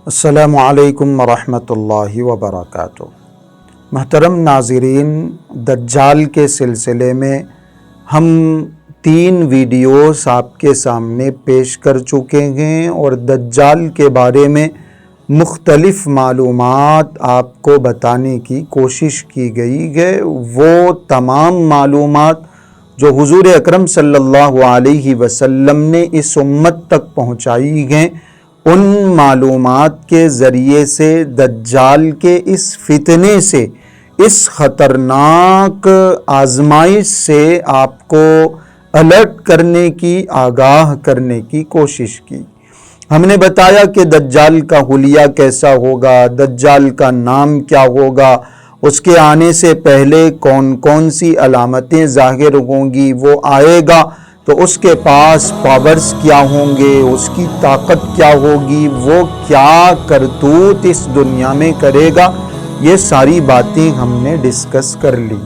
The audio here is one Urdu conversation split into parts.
السلام علیکم ورحمۃ اللہ وبرکاتہ۔ محترم ناظرین، دجال کے سلسلے میں ہم 3 ویڈیوز آپ کے سامنے پیش کر چکے ہیں اور دجال کے بارے میں مختلف معلومات آپ کو بتانے کی کوشش کی گئی ہے۔ وہ تمام معلومات جو حضور اکرم صلی اللہ علیہ وسلم نے اس امت تک پہنچائی ہیں، ان معلومات کے ذریعے سے دجال کے اس فتنے سے، اس خطرناک آزمائش سے آپ کو الرٹ کرنے کی، آگاہ کرنے کی کوشش کی۔ ہم نے بتایا کہ دجال کا حلیہ کیسا ہوگا، دجال کا نام کیا ہوگا، اس کے آنے سے پہلے کون کون سی علامتیں ظاہر ہوں گی، وہ آئے گا تو اس کے پاس پاورز کیا ہوں گے، اس کی طاقت کیا ہوگی، وہ کیا کرتوت اس دنیا میں کرے گا، یہ ساری باتیں ہم نے ڈسکس کر لی۔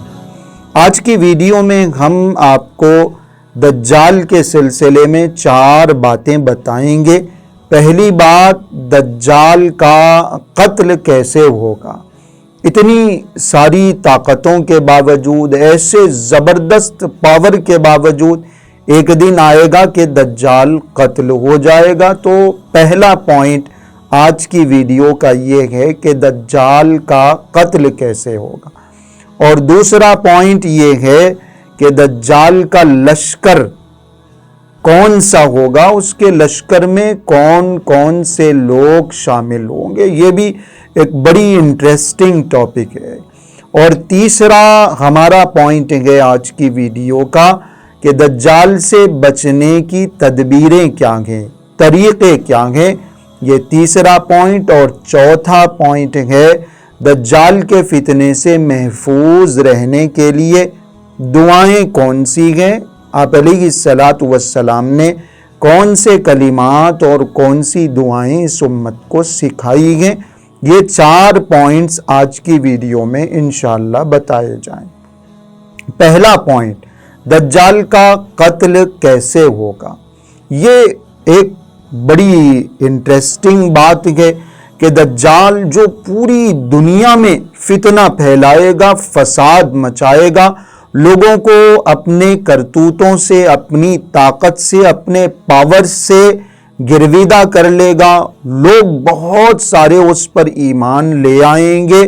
آج کی ویڈیو میں ہم آپ کو دجال کے سلسلے میں 4 باتیں بتائیں گے۔ پہلی بات، دجال کا قتل کیسے ہوگا۔ اتنی ساری طاقتوں کے باوجود، ایسے زبردست پاور کے باوجود ایک دن آئے گا کہ دجال قتل ہو جائے گا۔ تو پہلا پوائنٹ آج کی ویڈیو کا یہ ہے کہ دجال کا قتل کیسے ہوگا، اور دوسرا پوائنٹ یہ ہے کہ دجال کا لشکر کون سا ہوگا، اس کے لشکر میں کون کون سے لوگ شامل ہوں گے۔ یہ بھی ایک بڑی انٹریسٹنگ ٹاپک ہے۔ اور تیسرا ہمارا پوائنٹ ہے آج کی ویڈیو کا کہ دجال سے بچنے کی تدبیریں کیا ہیں، طریقے کیا ہیں، یہ تیسرا پوائنٹ۔ اور چوتھا پوائنٹ ہے دجال کے فتنے سے محفوظ رہنے کے لیے دعائیں کون سی ہیں، آپ علیہ الصلاۃ والسلام نے کون سے کلمات اور کون سی دعائیں اس امت کو سکھائی ہیں۔ یہ 4 پوائنٹس آج کی ویڈیو میں انشاءاللہ بتائے جائیں۔ پہلا پوائنٹ، دجال کا قتل کیسے ہوگا۔ یہ ایک بڑی انٹریسٹنگ بات ہے کہ دجال جو پوری دنیا میں فتنہ پھیلائے گا، فساد مچائے گا، لوگوں کو اپنے کرتوتوں سے، اپنی طاقت سے، اپنے پاور سے گرویدہ کر لے گا، لوگ بہت سارے اس پر ایمان لے آئیں گے،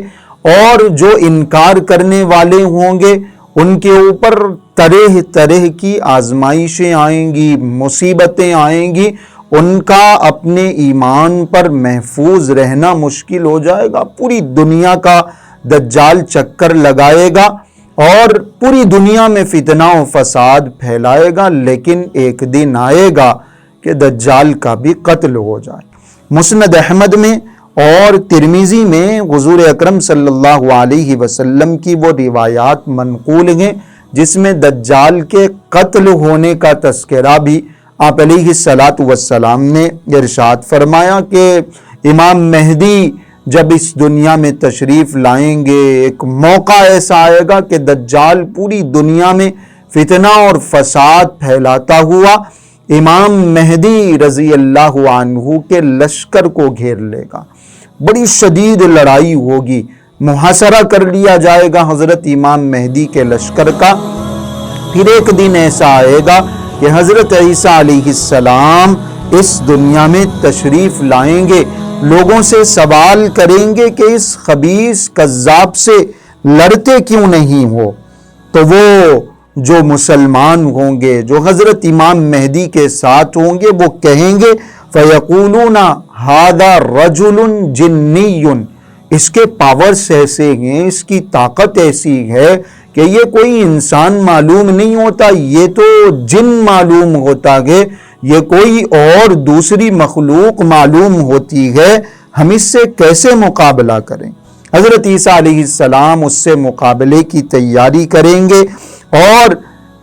اور جو انکار کرنے والے ہوں گے ان کے اوپر طرح طرح کی آزمائشیں آئیں گی، مصیبتیں آئیں گی، ان کا اپنے ایمان پر محفوظ رہنا مشکل ہو جائے گا۔ پوری دنیا کا دجال چکر لگائے گا اور پوری دنیا میں فتنہ و فساد پھیلائے گا، لیکن ایک دن آئے گا کہ دجال کا بھی قتل ہو جائے۔ مسند احمد میں اور ترمذی میں حضور اکرم صلی اللہ علیہ وسلم کی وہ روایات منقول ہیں جس میں دجال کے قتل ہونے کا تذکرہ بھی آپ علیہ الصلاۃ والسلام نے ارشاد فرمایا کہ امام مہدی جب اس دنیا میں تشریف لائیں گے، ایک موقع ایسا آئے گا کہ دجال پوری دنیا میں فتنہ اور فساد پھیلاتا ہوا امام مہدی رضی اللہ عنہ کے لشکر کو گھیر لے گا۔ بڑی شدید لڑائی ہوگی، محاصرہ کر لیا جائے گا حضرت امام مہدی کے لشکر کا۔ پھر ایک دن ایسا آئے گا کہ حضرت عیسیٰ علیہ السلام اس دنیا میں تشریف لائیں گے، لوگوں سے سوال کریں گے کہ اس خبیث کذاب سے لڑتے کیوں نہیں ہو، تو وہ جو مسلمان ہوں گے، جو حضرت امام مہدی کے ساتھ ہوں گے، وہ کہیں گے فَيَقُولُونَ هَذَا رَجُلٌ جِنِّيٌّ، اس کے پاورز ایسے ہیں، اس کی طاقت ایسی ہے کہ یہ کوئی انسان معلوم نہیں ہوتا، یہ تو جن معلوم ہوتا ہے، یہ کوئی اور دوسری مخلوق معلوم ہوتی ہے، ہم اس سے کیسے مقابلہ کریں۔ حضرت عیسیٰ علیہ السلام اس سے مقابلے کی تیاری کریں گے، اور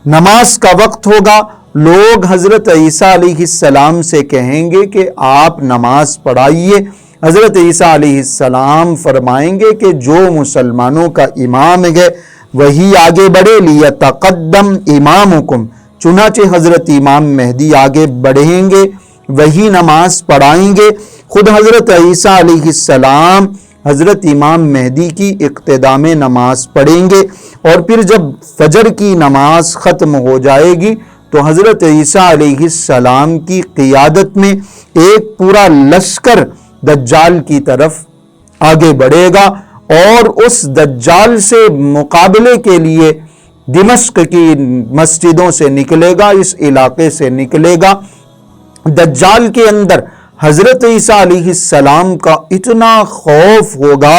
نماز کا وقت ہوگا، لوگ حضرت عیسیٰ علیہ السلام سے کہیں گے کہ آپ نماز پڑھائیے۔ حضرت عیسیٰ علیہ السلام فرمائیں گے کہ جو مسلمانوں کا امام ہے وہی آگے بڑھے، لیتقدم امامکم، چنانچہ حضرت امام مہدی آگے بڑھیں گے، وہی نماز پڑھائیں گے۔ خود حضرت عیسیٰ علیہ السلام حضرت امام مہدی کی اقتداء میں نماز پڑھیں گے، اور پھر جب فجر کی نماز ختم ہو جائے گی تو حضرت عیسیٰ علیہ السلام کی قیادت میں ایک پورا لشکر دجال کی طرف آگے بڑھے گا، اور اس دجال سے مقابلے کے لیے دمشق کی مسجدوں سے نکلے گا، اس علاقے سے نکلے گا۔ دجال کے اندر حضرت عیسیٰ علیہ السلام کا اتنا خوف ہوگا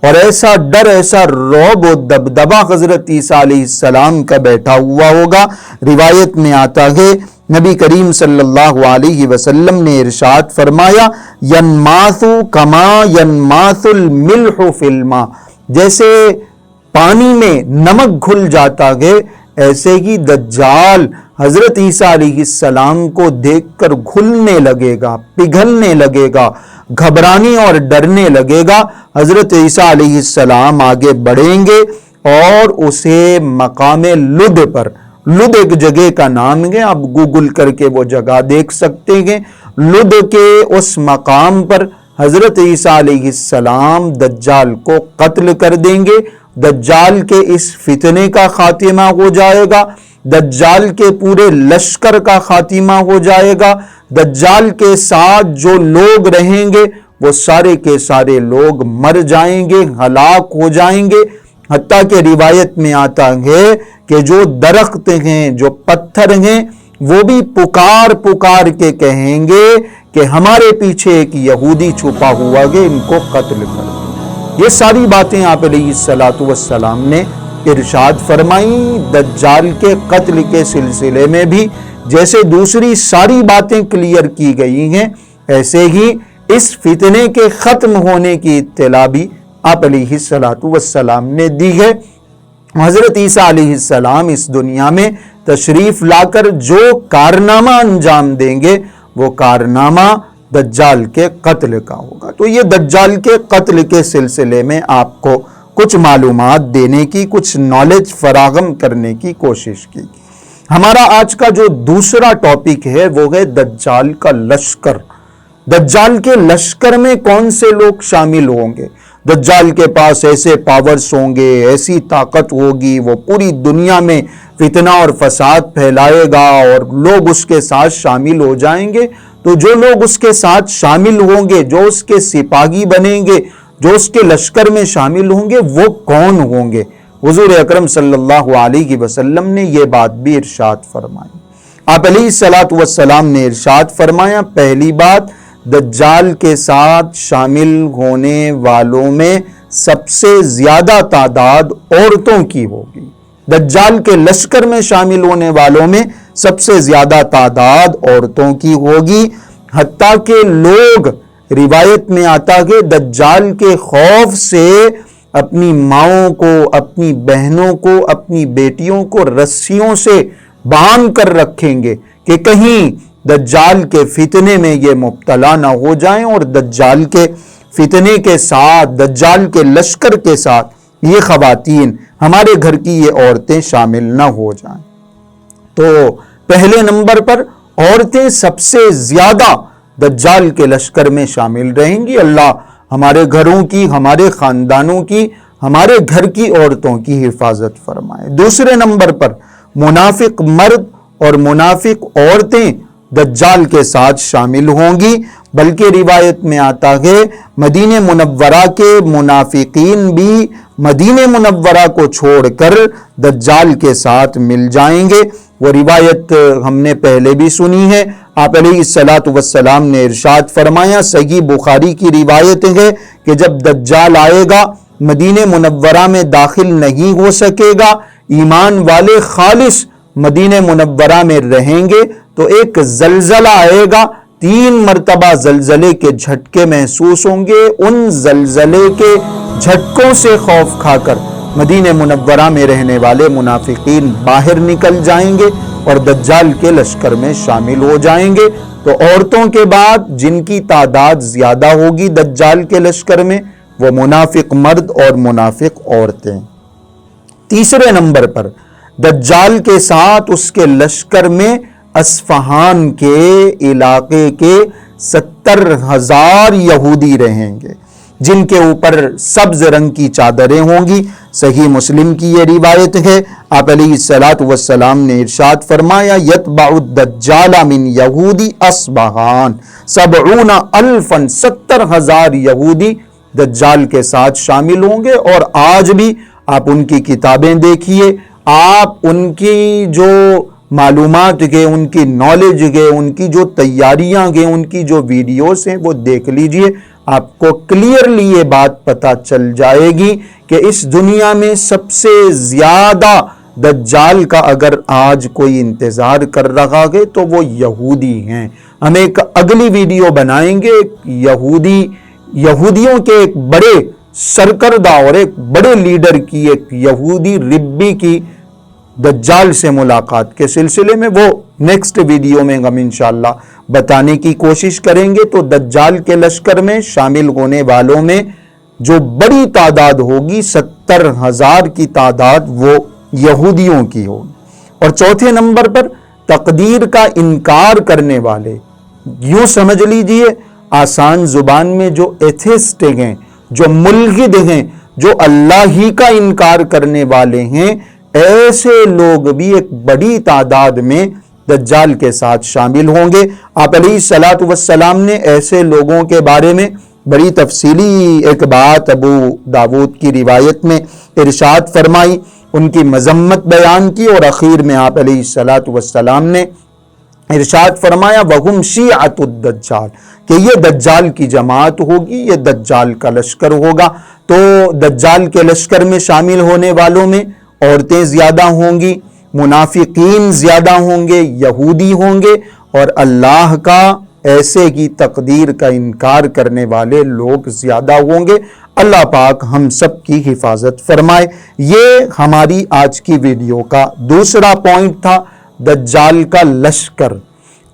اور ایسا ڈر، ایسا رعب و دبدبہ حضرت عیسیٰ علیہ السلام کا بیٹھا ہوا ہوگا۔ روایت میں آتا ہے نبی کریم صلی اللہ علیہ وسلم نے ارشاد فرمایا، ینماث کما ینماث الملح فی الماء، جیسے پانی میں نمک گھل جاتا ہے ایسے ہی دجال حضرت عیسیٰ علیہ السلام کو دیکھ کر گھلنے لگے گا، پگھلنے لگے گا، گھبرانے اور ڈرنے لگے گا۔ حضرت عیسیٰ علیہ السلام آگے بڑھیں گے اور اسے مقام لد پر، لد ایک جگہ کا نام ہے، آپ گوگل کر کے وہ جگہ دیکھ سکتے ہیں، لد کے اس مقام پر حضرت عیسیٰ علیہ السلام دجال کو قتل کر دیں گے۔ دجال کے اس فتنے کا خاتمہ ہو جائے گا، دجال کے پورے لشکر کا خاتمہ ہو جائے گا، دجال کے ساتھ جو لوگ رہیں گے وہ سارے کے سارے لوگ مر جائیں گے، ہلاک ہو جائیں گے۔ حتیٰ کہ روایت میں آتا ہے کہ جو درخت ہیں، جو پتھر ہیں، وہ بھی پکار پکار کے کہیں گے کہ ہمارے پیچھے ایک یہودی چھپا ہوا ہے، ان کو قتل کر دو۔ یہ ساری باتیں آپ علیہ الصلوۃ والسلام نے ارشاد فرمائی۔ دجال کے قتل کے سلسلے میں بھی جیسے دوسری ساری باتیں کلیئر کی گئی ہیں، ایسے ہی اس فتنے کے ختم ہونے کی اطلاع بھی آپ علیہ الصلوۃ والسلام نے دی ہے۔ حضرت عیسیٰ علیہ السلام اس دنیا میں تشریف لا کر جو کارنامہ انجام دیں گے وہ کارنامہ دجال کے قتل کا ہوگا۔ تو یہ دجال کے قتل کے سلسلے میں آپ کو کچھ معلومات دینے کی، کچھ نالج فراہم کرنے کی کوشش کی۔ ہمارا آج کا جو دوسرا ٹاپک ہے وہ ہے دجال کا لشکر۔ دجال کے لشکر میں کون سے لوگ شامل ہوں گے؟ دجال کے پاس ایسے پاورز ہوں گے، ایسی طاقت ہوگی، وہ پوری دنیا میں فتنہ اور فساد پھیلائے گا اور لوگ اس کے ساتھ شامل ہو جائیں گے۔ تو جو لوگ اس کے ساتھ شامل ہوں گے، جو اس کے سپاہی بنیں گے، جو اس کے لشکر میں شامل ہوں گے، وہ کون ہوں گے؟ حضور اکرم صلی اللہ علیہ وسلم نے یہ بات بھی ارشاد فرمائی۔ آپ علیہ الصلوۃ والسلام نے ارشاد فرمایا، پہلی بات، دجال کے ساتھ شامل ہونے والوں میں سب سے زیادہ تعداد عورتوں کی ہوگی۔ دجال کے لشکر میں شامل ہونے والوں میں سب سے زیادہ تعداد عورتوں کی ہوگی، حتیٰ کہ لوگ، روایت میں آتا ہے، دجال کے خوف سے اپنی ماؤں کو، اپنی بہنوں کو، اپنی بیٹیوں کو رسیوں سے باندھ کر رکھیں گے کہ کہیں دجال کے فتنے میں یہ مبتلا نہ ہو جائیں اور دجال کے فتنے کے ساتھ، دجال کے لشکر کے ساتھ یہ خواتین، ہمارے گھر کی یہ عورتیں شامل نہ ہو جائیں۔ تو پہلے نمبر پر عورتیں سب سے زیادہ دجال کے لشکر میں شامل رہیں گی۔ اللہ ہمارے گھروں کی، ہمارے خاندانوں کی، ہمارے گھر کی عورتوں کی حفاظت فرمائے۔ دوسرے نمبر پر منافق مرد اور منافق عورتیں دجال کے ساتھ شامل ہوں گی، بلکہ روایت میں آتا ہے مدینہ منورہ کے منافقین بھی مدینہ منورہ کو چھوڑ کر دجال کے ساتھ مل جائیں گے۔ وہ روایت ہم نے پہلے بھی سنی ہے، آپ علیہ الصلوۃ والسلام نے ارشاد فرمایا، صحیح بخاری کی روایت ہے کہ جب دجال آئے گا مدینہ منورہ میں داخل نہیں ہو سکے گا، ایمان والے خالص مدینہ منورہ میں رہیں گے تو ایک زلزلہ آئے گا، 3 مرتبہ زلزلے کے جھٹکے محسوس ہوں گے۔ ان زلزلے کے جھٹکوں سے خوف کھا کر مدینہ منورہ میں رہنے والے منافقین باہر نکل جائیں گے اور دجال کے لشکر میں شامل ہو جائیں گے۔ تو عورتوں کے بعد جن کی تعداد زیادہ ہوگی دجال کے لشکر میں وہ منافق مرد اور منافق عورتیں۔ تیسرے نمبر پر دجال کے ساتھ اس کے لشکر میں اصفہان کے علاقے کے 70,000 یہودی رہیں گے جن کے اوپر سبز رنگ کی چادریں ہوں گی۔ صحیح مسلم کی یہ روایت ہے، آپ علیہ الصلوۃ والسلام نے ارشاد فرمایا یتبع الدجال من یہودی اصبہان 70,000، 70,000 یہودی دجال کے ساتھ شامل ہوں گے۔ اور آج بھی آپ ان کی کتابیں دیکھیے، آپ ان کی جو معلومات کے، ان کی نالج کے، ان کی جو تیاریاں کے، ان کی جو ویڈیوز ہیں وہ دیکھ لیجئے، آپ کو کلیئرلی یہ بات پتہ چل جائے گی کہ اس دنیا میں سب سے زیادہ دجال کا اگر آج کوئی انتظار کر رہا ہے تو وہ یہودی ہیں۔ ہم ایک اگلی ویڈیو بنائیں گے یہودیوں کے ایک بڑے سرکردہ اور ایک بڑے لیڈر کی، ایک یہودی ربی کی دجال سے ملاقات کے سلسلے میں، وہ نیکسٹ ویڈیو میں ہم انشاءاللہ بتانے کی کوشش کریں گے۔ تو دجال کے لشکر میں شامل ہونے والوں میں جو بڑی تعداد ہوگی، 70,000 کی تعداد وہ یہودیوں کی ہوگی۔ اور چوتھے نمبر پر تقدیر کا انکار کرنے والے، یوں سمجھ لیجئے آسان زبان میں جو ایتھسٹ ہیں، جو ملحد ہیں، جو اللہ ہی کا انکار کرنے والے ہیں، ایسے لوگ بھی ایک بڑی تعداد میں دجال کے ساتھ شامل ہوں گے۔ آپ علیہ الصلوۃ والسلام نے ایسے لوگوں کے بارے میں بڑی تفصیلی ایک بات ابو داود کی روایت میں ارشاد فرمائی، ان کی مذمت بیان کی، اور اخیر میں آپ علیہ الصلوۃ والسلام نے ارشاد فرمایا وَهُمْ شِيعَةُ الدَّجَّالِ، کہ یہ دجال کی جماعت ہوگی، یہ دجال کا لشکر ہوگا۔ تو دجال کے لشکر میں شامل ہونے والوں میں عورتیں زیادہ ہوں گی، منافقین زیادہ ہوں گے، یہودی ہوں گے، اور اللہ کا ایسے کی تقدیر کا انکار کرنے والے لوگ زیادہ ہوں گے۔ اللہ پاک ہم سب کی حفاظت فرمائے۔ یہ ہماری آج کی ویڈیو کا دوسرا پوائنٹ تھا، دجال کا لشکر۔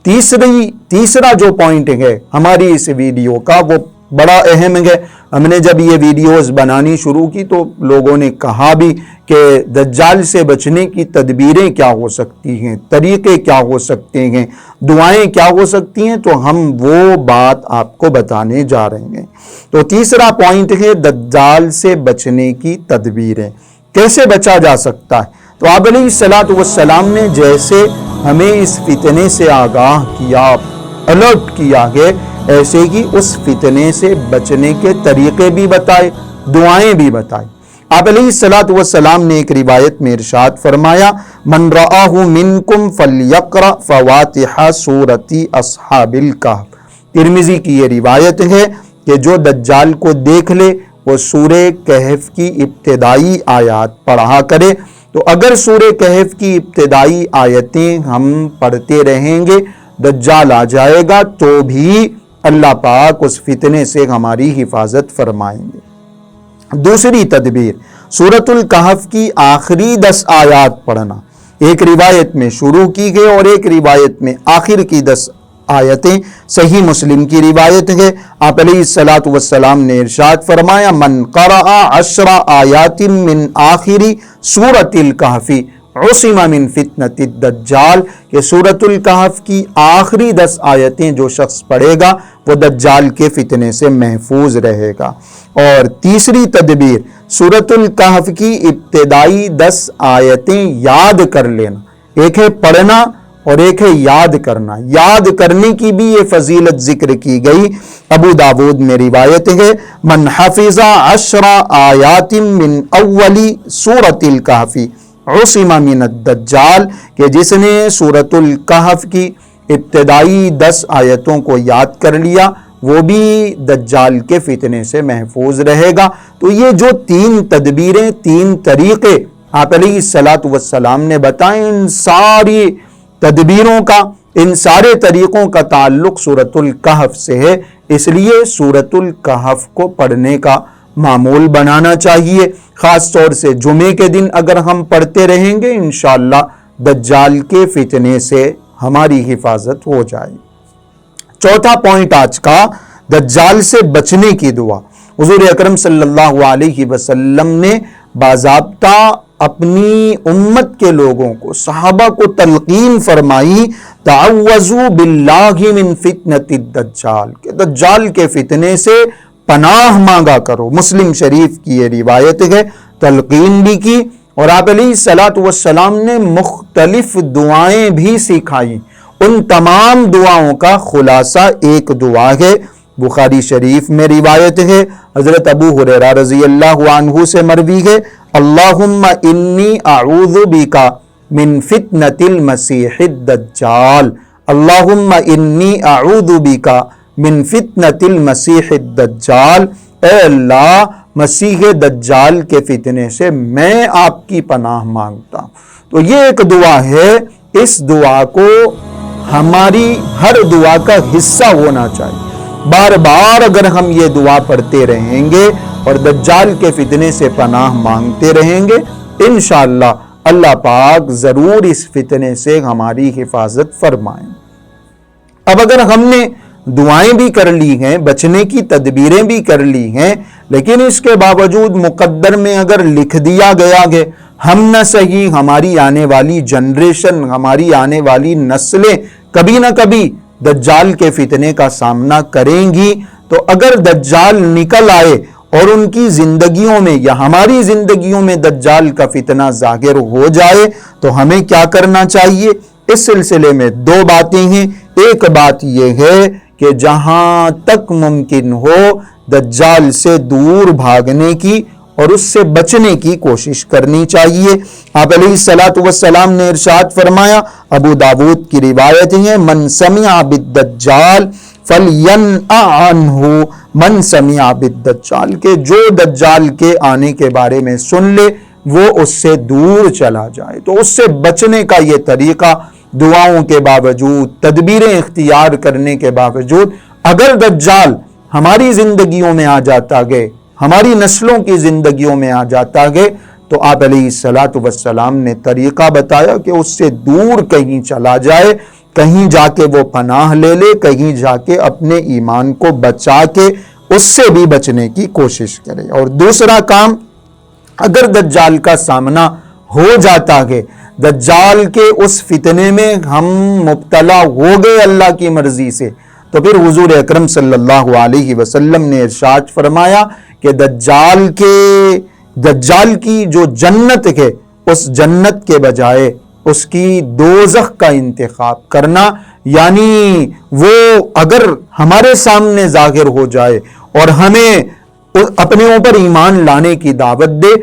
تیسرا جو پوائنٹ ہے ہماری اس ویڈیو کا وہ بڑا اہم ہے۔ ہم نے جب یہ ویڈیوز بنانی شروع کی تو لوگوں نے کہا بھی کہ دجال سے بچنے کی تدبیریں کیا ہو سکتی ہیں، طریقے کیا ہو سکتے ہیں، دعائیں کیا ہو سکتی ہیں، تو ہم وہ بات آپ کو بتانے جا رہے ہیں۔ تو تیسرا پوائنٹ ہے دجال سے بچنے کی تدبیریں، کیسے بچا جا سکتا ہے۔ تو آپ علیہ الصلوۃ والسلام نے جیسے ہمیں اس فتنے سے آگاہ کیا، الرٹ کیا ہے، ایسے ہی اس فتنے سے بچنے کے طریقے بھی بتائے، دعائیں بھی بتائے۔ آپ علیہ الصلوۃ والسلام نے ایک روایت میں ارشاد فرمایا من رآہ منکم فلیقرأ فواتح سورۃ اصحاب الکہف۔ ترمذی کی یہ روایت ہے کہ جو دجال کو دیکھ لے وہ سورہ کہف کی ابتدائی آیات پڑھا کرے۔ تو اگر سورہ کہف کی ابتدائی آیتیں ہم پڑھتے رہیں گے، دجال آ جائے گا تو بھی اللہ پاک اس فتنے سے ہماری حفاظت فرمائیں گے۔ دوسری تدبیر، سورۃ الکہف کی آخری 10 آیات پڑھنا۔ ایک روایت میں شروع کی گئی اور ایک روایت میں آخر کی 10 آیتیں، صحیح مسلم کی روایت ہے۔ آپ علیہ الصلوۃ والسلام نے ارشاد فرمایا من قرأ 10 آیات من آخر سورۃ الکہف عصم من فتنۃ الدجال، کہ سورۃ الکہف کی آخری 10 آیتیں جو شخص پڑھے گا وہ دجال کے فتنے سے محفوظ رہے گا۔ اور تیسری تدبیر، سورۃ الکہف کی ابتدائی 10 آیتیں یاد کر لینا۔ ایک ہے پڑھنا اور ایک ہے یاد کرنا۔ یاد کرنے کی بھی یہ فضیلت ذکر کی گئی۔ ابو داود میں روایت ہے من حفظ 10 آیات من اول سورۃ الکہف عصم من الدجال، کہ جس نے سورۃ الکہف کی ابتدائی 10 آیتوں کو یاد کر لیا وہ بھی دجال کے فتنے سے محفوظ رہے گا۔ تو یہ جو 3 تدبیریں، 3 طریقے آپ علیہ الصلوۃ والسلام نے بتائیں، ان ساری تدبیروں کا، ان سارے طریقوں کا تعلق سورۃ الکہف سے ہے۔ اس لیے سورۃ الکہف کو پڑھنے کا معمول بنانا چاہیے، خاص طور سے جمعے کے دن اگر ہم پڑھتے رہیں گے انشاءاللہ دجال کے فتنے سے ہماری حفاظت ہو جائے۔ چوتھا پوائنٹ آج کا، دجال سے بچنے کی دعا۔ حضور اکرم صلی اللہ علیہ وسلم نے باضابطہ اپنی امت کے لوگوں کو، صحابہ کو تلقین فرمائی، تعوذوا باللہ من فتنۃ الدجال، کہ دجال کے فتنے سے پناہ مانگا کرو۔ مسلم شریف کی یہ روایت ہے، تلقین بھی کی، اور آپ علیہ الصلوۃ والسلام نے مختلف دعائیں بھی سکھائیں۔ ان تمام دعاؤں کا خلاصہ ایک دعا ہے، بخاری شریف میں روایت ہے، حضرت ابو ہریرہ رضی اللہ عنہ سے مروی ہے، اللہم انی اعوذ بک من فتنۃ المسیح الدجال، اللہم انی اعوذ بک من فتنۃ المسیح الدجال، اے اللہ مسیح دجال کے فتنے سے میں آپ کی پناہ مانگتا ہوں۔ تو یہ ایک دعا ہے، اس دعا کو ہماری ہر دعا کا حصہ ہونا چاہیے۔ بار بار اگر ہم یہ دعا پڑھتے رہیں گے اور دجال کے فتنے سے پناہ مانگتے رہیں گے، انشاءاللہ اللہ پاک ضرور اس فتنے سے ہماری حفاظت فرمائیں۔ اب اگر ہم نے دعائیں بھی کر لی ہیں، بچنے کی تدبیریں بھی کر لی ہیں، لیکن اس کے باوجود مقدر میں اگر لکھ دیا گیا کہ ہم نہ صحیح ہماری آنے والی جنریشن، ہماری آنے والی نسلیں کبھی نہ کبھی دجال کے فتنے کا سامنا کریں گی، تو اگر دجال نکل آئے اور ان کی زندگیوں میں یا ہماری زندگیوں میں دجال کا فتنہ ظاہر ہو جائے تو ہمیں کیا کرنا چاہیے؟ اس سلسلے میں دو باتیں ہیں۔ ایک بات یہ ہے کہ جہاں تک ممکن ہو دجال سے دور بھاگنے کی اور اس سے بچنے کی کوشش کرنی چاہیے۔ آپ علیہ الصلوۃ والسلام نے ارشاد فرمایا، ابو داود کی روایت ہے، من سمع بالدجال فلینأ عنہ من سمع بالدجال، کہ جو دجال کے آنے کے بارے میں سن لے وہ اس سے دور چلا جائے۔ تو اس سے بچنے کا یہ طریقہ، دعاؤں کے باوجود، تدبیریں اختیار کرنے کے باوجود، اگر دجال ہماری زندگیوں میں آ جاتا گئے، ہماری نسلوں کی زندگیوں میں آ جاتا گئے، تو آپ علیہ الصلوۃ والسلام نے طریقہ بتایا کہ اس سے دور کہیں چلا جائے، کہیں جا کے وہ پناہ لے لے، کہیں جا کے اپنے ایمان کو بچا کے اس سے بھی بچنے کی کوشش کرے۔ اور دوسرا کام، اگر دجال کا سامنا ہو جاتا ہے، دجال کے اس فتنے میں ہم مبتلا ہو گئے اللہ کی مرضی سے، تو پھر حضور اکرم صلی اللہ علیہ وسلم نے ارشاد فرمایا کہ دجال کی جو جنت ہے، اس جنت کے بجائے اس کی دوزخ کا انتخاب کرنا، یعنی وہ اگر ہمارے سامنے ظاہر ہو جائے اور ہمیں اپنے اوپر ایمان لانے کی دعوت دے،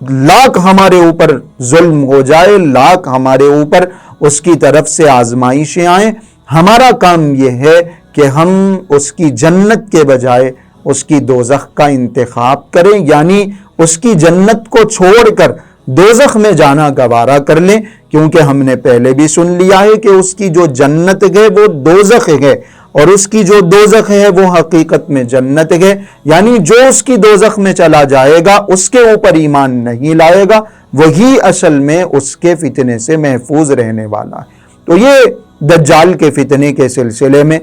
لاکھ ہمارے اوپر ظلم ہو جائے، لاکھ ہمارے اوپر اس کی طرف سے آزمائشیں آئیں، ہمارا کام یہ ہے کہ ہم اس کی جنت کے بجائے اس کی دوزخ کا انتخاب کریں، یعنی اس کی جنت کو چھوڑ کر دوزخ میں جانا گوارا کر لیں، کیونکہ ہم نے پہلے بھی سن لیا ہے کہ اس کی جو جنت ہے وہ دوزخ ہے، اور اس کی جو دوزخ ہے وہ حقیقت میں جنت ہے، یعنی جو اس کی دوزخ میں چلا جائے گا، اس کے اوپر ایمان نہیں لائے گا، وہی اصل میں اس کے فتنے سے محفوظ رہنے والا ہے۔ تو یہ دجال کے فتنے کے سلسلے میں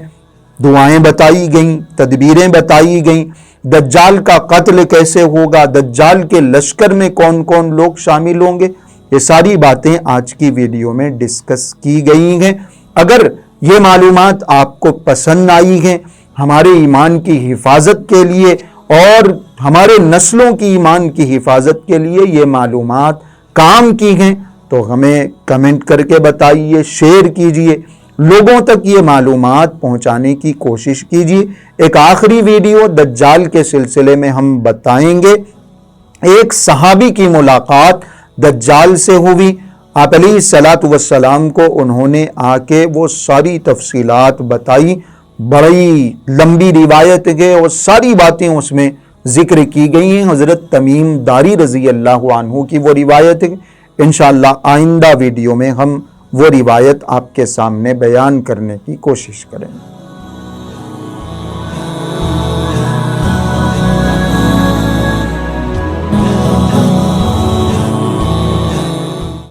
دعائیں بتائی گئیں، تدبیریں بتائی گئیں، دجال کا قتل کیسے ہوگا، دجال کے لشکر میں کون کون لوگ شامل ہوں گے، یہ ساری باتیں آج کی ویڈیو میں ڈسکس کی گئی ہیں۔ اگر یہ معلومات آپ کو پسند آئی ہیں، ہمارے ایمان کی حفاظت کے لیے اور ہمارے نسلوں کی ایمان کی حفاظت کے لیے یہ معلومات کام کی ہیں، تو ہمیں کمنٹ کر کے بتائیے، شیئر کیجئے، لوگوں تک یہ معلومات پہنچانے کی کوشش کیجئے۔ ایک آخری ویڈیو دجال کے سلسلے میں ہم بتائیں گے۔ ایک صحابی کی ملاقات دجال سے ہوئی، آپ علیہ الصلوۃ والسلام کو انہوں نے آ کے وہ ساری تفصیلات بتائی، بڑی لمبی روایت ہے اور ساری باتیں اس میں ذکر کی گئی ہیں۔ حضرت تمیم داری رضی اللہ عنہ کی وہ روایت ہے۔ انشاءاللہ آئندہ ویڈیو میں ہم وہ روایت آپ کے سامنے بیان کرنے کی کوشش کریں۔